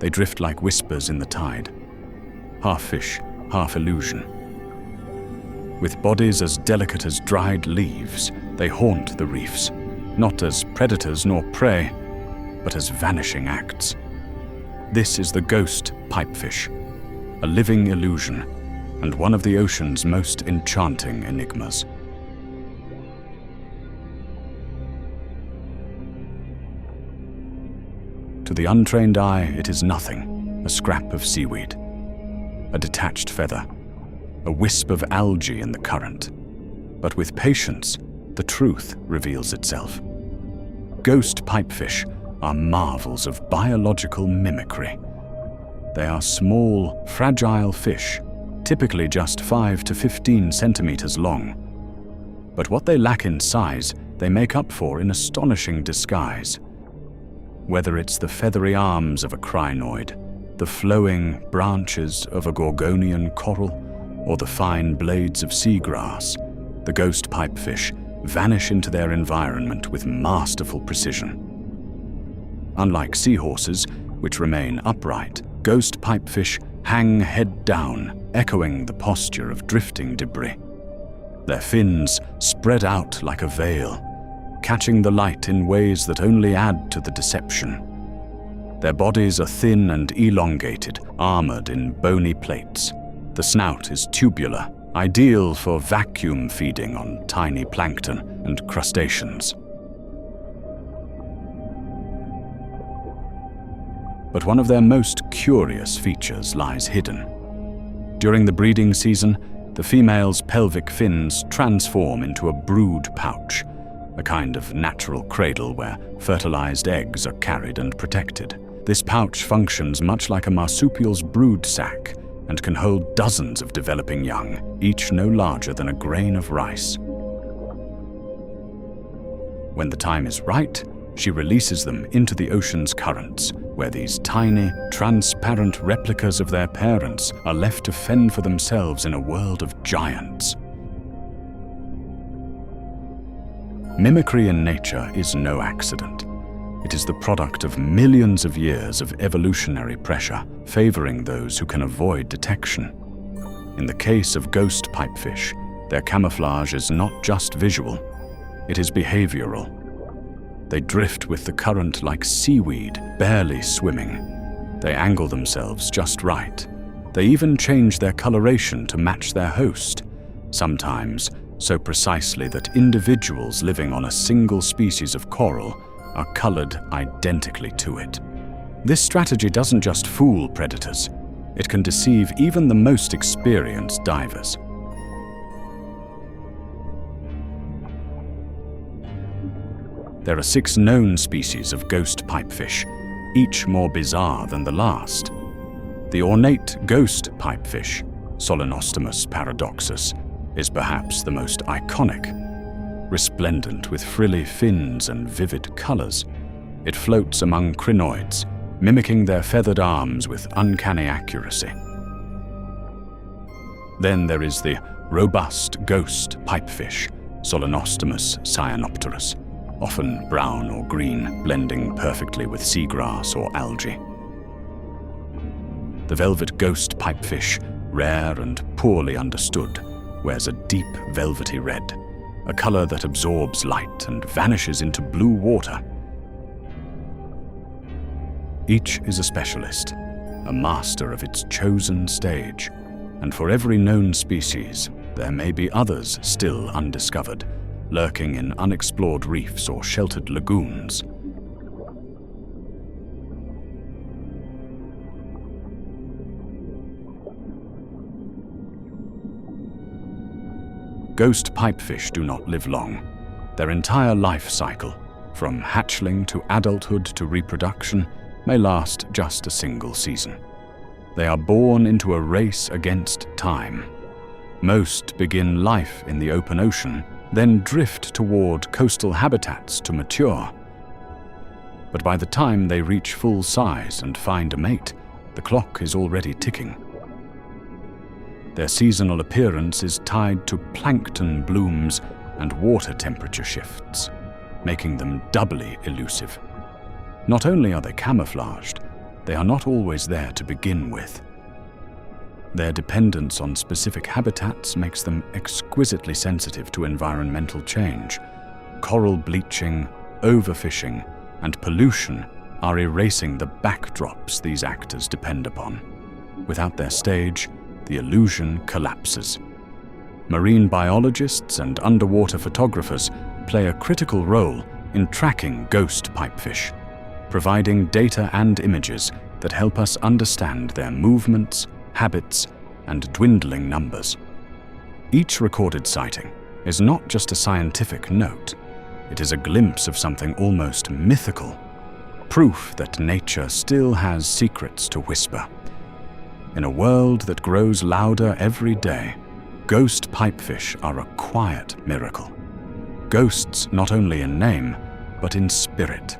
They drift like whispers in the tide, half fish, half illusion. With bodies as delicate as dried leaves, they haunt the reefs, not as predators nor prey, but as vanishing acts. This is the ghost pipefish, a living illusion, and one of the ocean's most enchanting enigmas. To the untrained eye, it is nothing, a scrap of seaweed, a detached feather, a wisp of algae in the current. But with patience, the truth reveals itself. Ghost pipefish are marvels of biological mimicry. They are small, fragile fish, typically just 5 to 15 centimeters long. But what they lack in size, they make up for in astonishing disguise. Whether it's the feathery arms of a crinoid, the flowing branches of a gorgonian coral, or the fine blades of seagrass, the ghost pipefish vanish into their environment with masterful precision. Unlike seahorses, which remain upright, ghost pipefish hang head down, echoing the posture of drifting debris. Their fins spread out like a veil, catching the light in ways that only add to the deception. Their bodies are thin and elongated, armored in bony plates. The snout is tubular, ideal for vacuum feeding on tiny plankton and crustaceans. But one of their most curious features lies hidden. During the breeding season, the female's pelvic fins transform into a brood pouch, a kind of natural cradle where fertilized eggs are carried and protected. This pouch functions much like a marsupial's brood sac and can hold dozens of developing young, each no larger than a grain of rice. When the time is right, she releases them into the ocean's currents, where these tiny, transparent replicas of their parents are left to fend for themselves in a world of giants. Mimicry in nature is no accident. It is the product of millions of years of evolutionary pressure, favoring those who can avoid detection. In the case of ghost pipefish, their camouflage is not just visual, it is behavioral. They drift with the current like seaweed, barely swimming. They angle themselves just right. They even change their coloration to match their host, sometimes so precisely that individuals living on a single species of coral are colored identically to it. This strategy doesn't just fool predators, it can deceive even the most experienced divers. There are 6 known species of ghost pipefish, each more bizarre than the last. The ornate ghost pipefish, Solenostomus paradoxus, is perhaps the most iconic. Resplendent with frilly fins and vivid colors, it floats among crinoids, mimicking their feathered arms with uncanny accuracy. Then there is the robust ghost pipefish, Solenostomus cyanopterus, often brown or green, blending perfectly with seagrass or algae. The velvet ghost pipefish, rare and poorly understood, wears a deep velvety red, a color that absorbs light and vanishes into blue water. Each is a specialist, a master of its chosen stage, and for every known species, there may be others still undiscovered, lurking in unexplored reefs or sheltered lagoons. Ghost pipefish do not live long. Their entire life cycle, from hatchling to adulthood to reproduction, may last just a single season. They are born into a race against time. Most begin life in the open ocean, then drift toward coastal habitats to mature. But by the time they reach full size and find a mate, the clock is already ticking. Their seasonal appearance is tied to plankton blooms and water temperature shifts, making them doubly elusive. Not only are they camouflaged, they are not always there to begin with. Their dependence on specific habitats makes them exquisitely sensitive to environmental change. Coral bleaching, overfishing, and pollution are erasing the backdrops these actors depend upon. Without their stage, the illusion collapses. Marine biologists and underwater photographers play a critical role in tracking ghost pipefish, providing data and images that help us understand their movements, habits, and dwindling numbers. Each recorded sighting is not just a scientific note, it is a glimpse of something almost mythical, proof that nature still has secrets to whisper. In a world that grows louder every day, ghost pipefish are a quiet miracle. Ghosts not only in name, but in spirit.